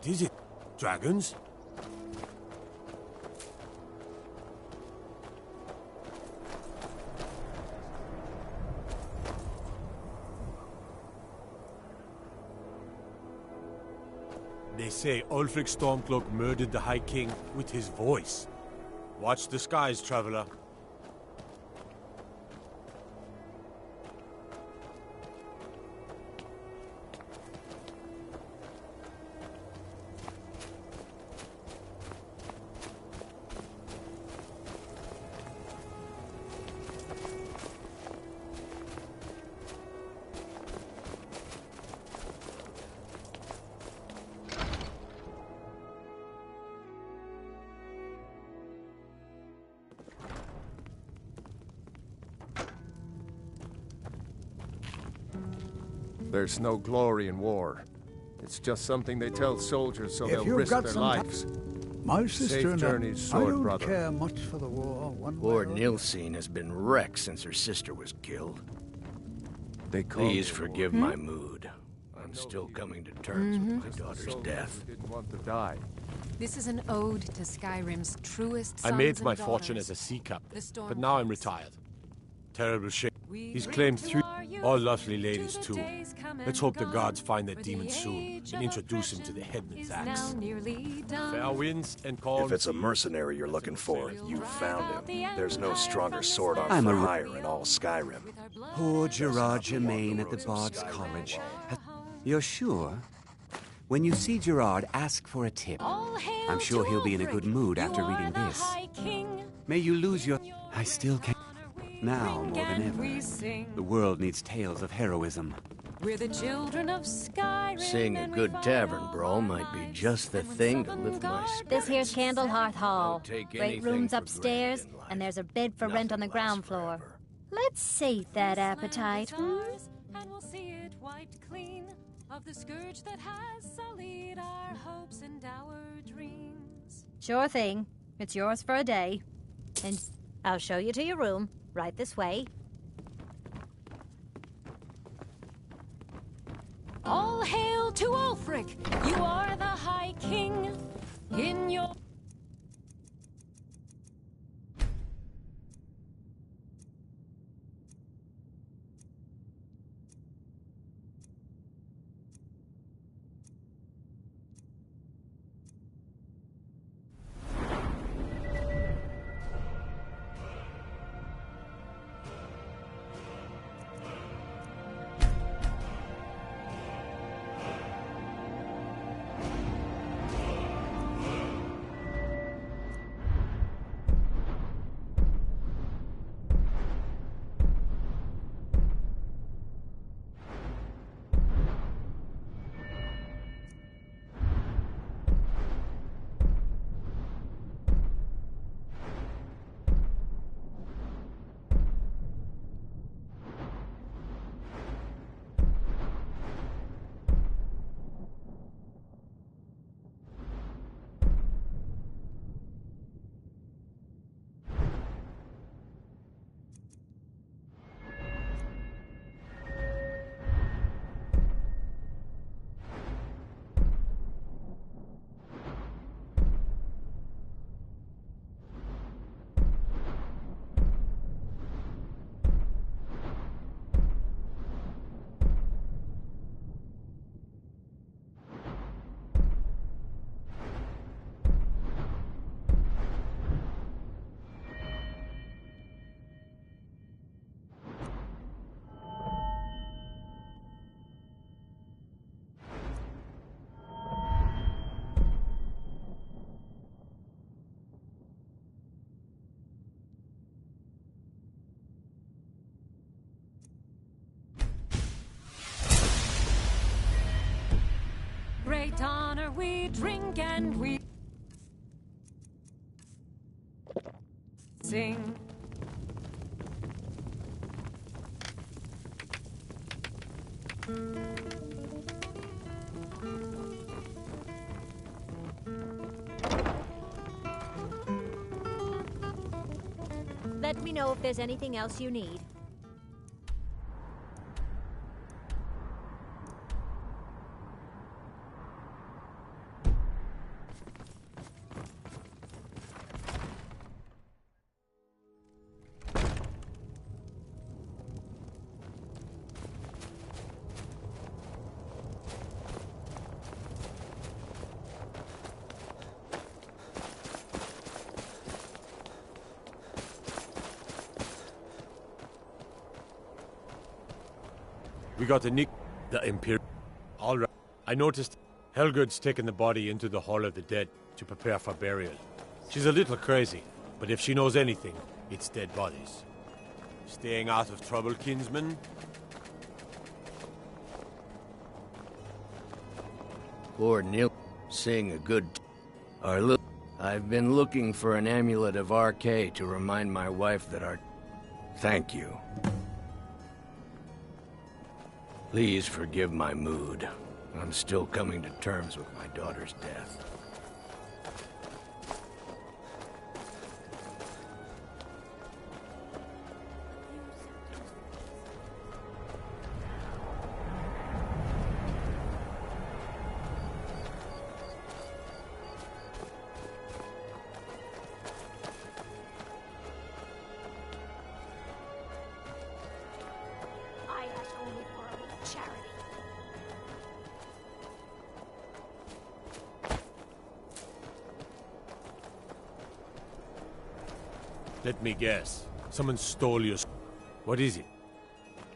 Speaker 6: What is it? Dragons? They say Ulfric Stormcloak murdered the High King with his voice. Watch the skies, traveler.
Speaker 19: There's no glory in war. It's just something they tell soldiers so
Speaker 10: If
Speaker 19: they'll
Speaker 10: you've
Speaker 19: risk
Speaker 10: got
Speaker 19: their
Speaker 10: some
Speaker 19: lives.
Speaker 10: My sister
Speaker 19: Safe
Speaker 10: and
Speaker 19: journeys,
Speaker 10: I
Speaker 19: sword
Speaker 10: don't
Speaker 19: brother.
Speaker 10: care much for the war. One
Speaker 21: Lord Nilsine has been wrecked since her sister was killed.
Speaker 19: They call
Speaker 21: Please
Speaker 19: me
Speaker 21: forgive
Speaker 19: Lord.
Speaker 21: my mood. I'm still coming to terms with my daughter's death.
Speaker 19: Didn't want to die.
Speaker 3: This is an ode to Skyrim's truest
Speaker 6: I
Speaker 3: sons
Speaker 6: made
Speaker 3: and
Speaker 6: my fortune
Speaker 3: daughters.
Speaker 6: as a sea captain,
Speaker 3: The storm
Speaker 6: but now I'm
Speaker 3: comes.
Speaker 6: retired. Terrible shame. He's claimed 3, all lovely ladies too. Let's hope the gods find that demon soon and introduce him to the headman's axe. Fair winds and calm
Speaker 9: If it's a
Speaker 6: seas.
Speaker 9: mercenary you're looking for, you found him. There's no stronger sword arm
Speaker 16: I'm
Speaker 9: for
Speaker 16: a-
Speaker 9: hire in all Skyrim.
Speaker 16: Poor Gerard Germain at the Bard's College. You're sure? When you see Gerard, ask for a tip. I'm sure he'll be in a good mood after reading this. May you lose your... I still can't... Now, more than ever, the world needs tales of heroism.
Speaker 20: We're the children of Skyrim.
Speaker 21: Seeing a good tavern brawl might be just the thing to lift my spirits.
Speaker 12: This here's Candlehearth Hall.
Speaker 21: take
Speaker 12: Great
Speaker 21: anything
Speaker 12: rooms
Speaker 21: for
Speaker 12: upstairs, and there's a bed for rent on the ground floor. Let's sate that appetite.
Speaker 20: And we'll see it wiped clean of the scourge that has sullied our hopes and our dreams.
Speaker 12: Sure thing. It's yours for a day. And I'll show you to your room. Right this way.
Speaker 20: All hail to Ulfric! You are the High King. In your... Great honor we drink and we sing.
Speaker 12: Let me know if there's anything else you need.
Speaker 6: We got the Imperial. All right. I noticed Helgud's taken the body into the Hall of the Dead to prepare for burial. She's a little crazy, but if she knows anything, it's dead bodies. Staying out of trouble, kinsman?
Speaker 21: Poor Nil, sing a good. I've been looking for an amulet of RK to remind my wife that our. Thank you. Please forgive my mood. I'm still coming to terms with my daughter's death.
Speaker 5: I ask only for a little charity.
Speaker 6: Let me guess. Someone stole your... What is it?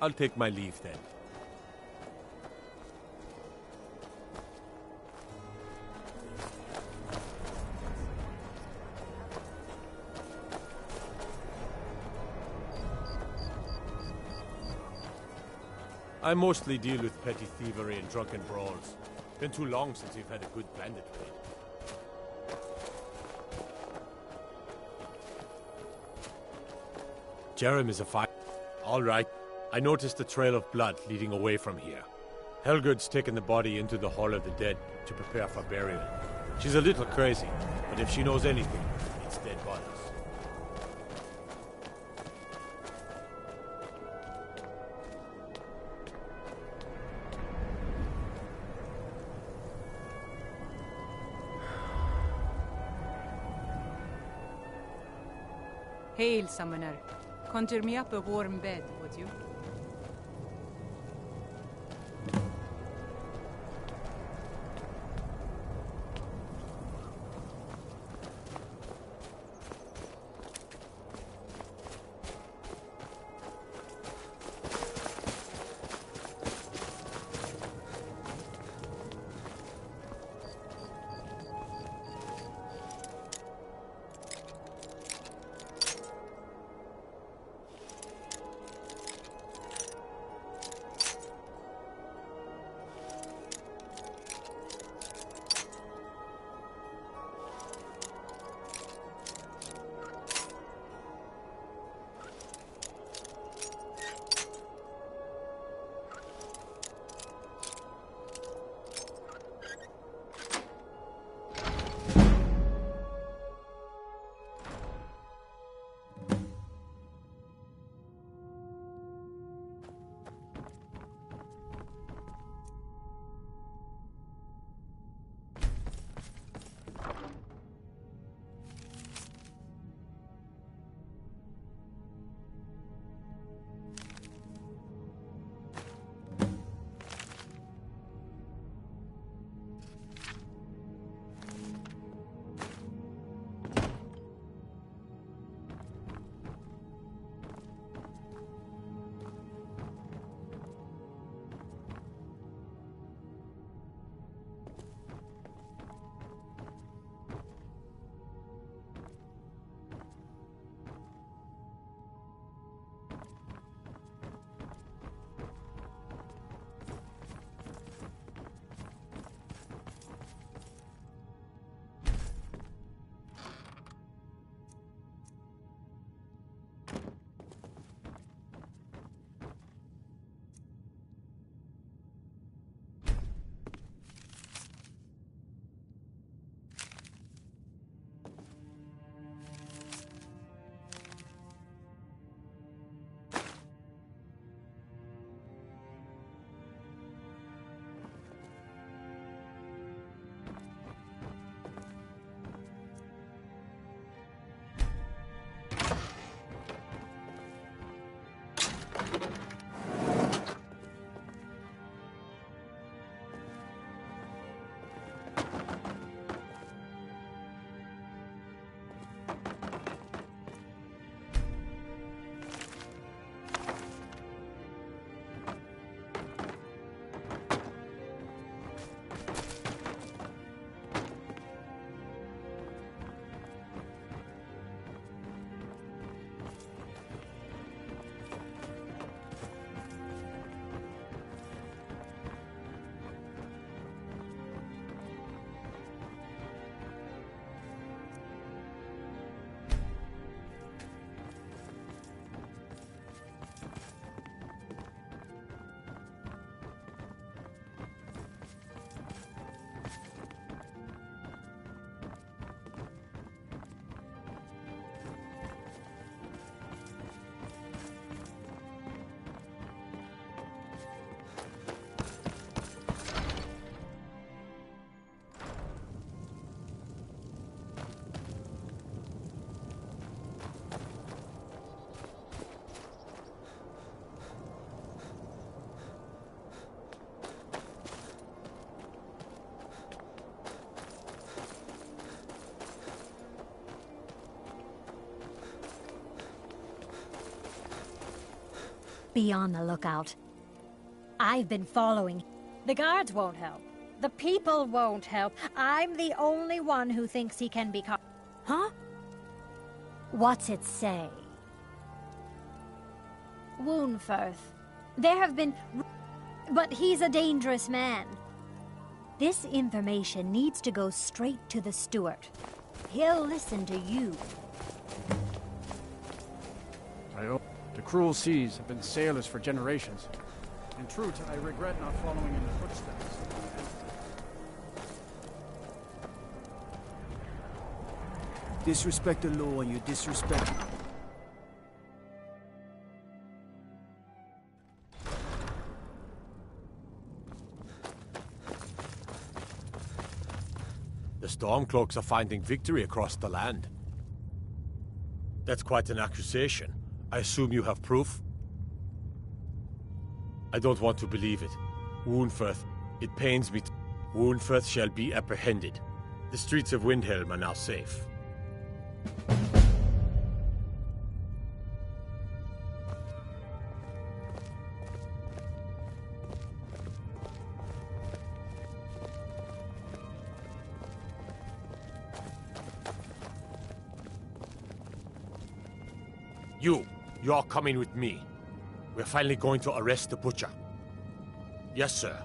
Speaker 6: I'll take my leave then. I mostly deal with petty thievery and drunken brawls. Been too long since we've had a good bandit raid. Jerem is a fine... All right. I noticed a trail of blood leading away from here. Helgud's taken the body into the Hall of the Dead to prepare for burial. She's a little crazy, but if she knows anything, it's dead bodies.
Speaker 2: Hail, summoner. Conjure me up a warm bed, would you?
Speaker 12: Be on the lookout. I've been following. The guards won't help. The people won't help. I'm the only one who thinks he can be caught. Huh? What's it say? Woundfirth. There have been... But he's a dangerous man. This information needs to go straight to the steward. He'll listen to you.
Speaker 1: The cruel seas have been sailors for generations. In truth, I regret not following in the footsteps.
Speaker 4: Disrespect the law and you disrespect...
Speaker 6: The Stormcloaks are finding victory across the land. That's quite an accusation. I assume you have proof? I don't want to believe it. Woundfirth, it pains me. Woundfirth shall be apprehended. The streets of Windhelm are now safe. You're coming with me. We're finally going to arrest the butcher. Yes, sir.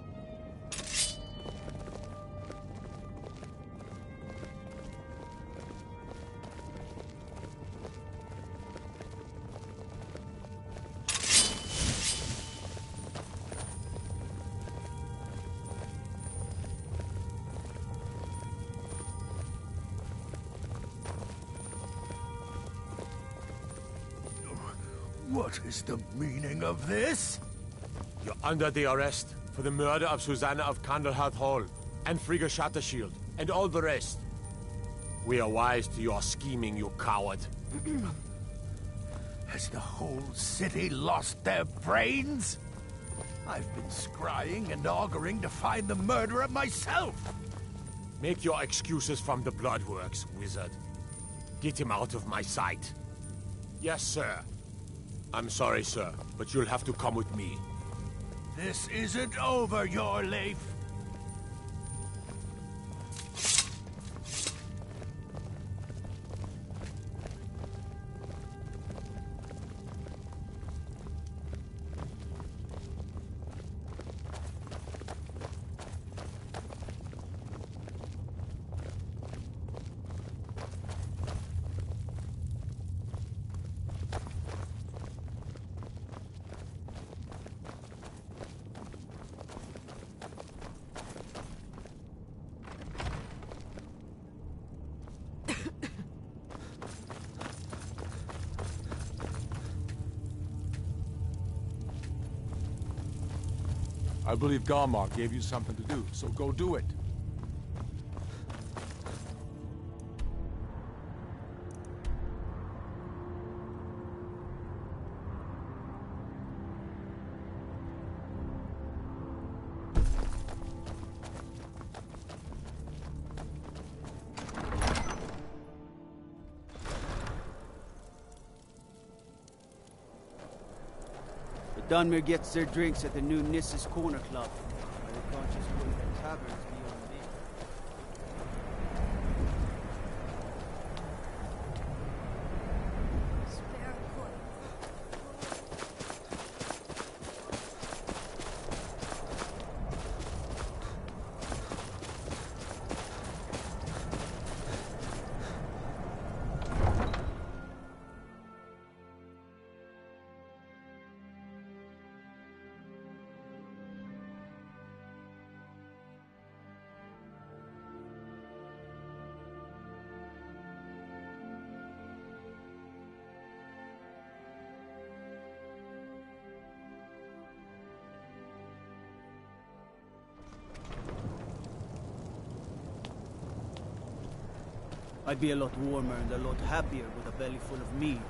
Speaker 10: What is the meaning of this?
Speaker 6: You're under the arrest for the murder of Susanna of Candlehearth Hall, and Frigga Shattershield, and all the rest. We are wise to your scheming, you coward.
Speaker 10: Has the whole city lost their brains? I've been scrying and auguring to find the murderer myself.
Speaker 6: Make your excuses from the Bloodworks, wizard. Get him out of my sight. Yes, sir. I'm sorry, sir, but you'll have to come with me.
Speaker 10: This isn't over, your Leif.
Speaker 8: I believe Garmar gave you something to do, so go do it.
Speaker 4: Dunmer gets their drinks at the new Nissa's Corner Club. The conscious put the taverns beyond me. I'd be a lot warmer and a lot happier with a belly full of meal.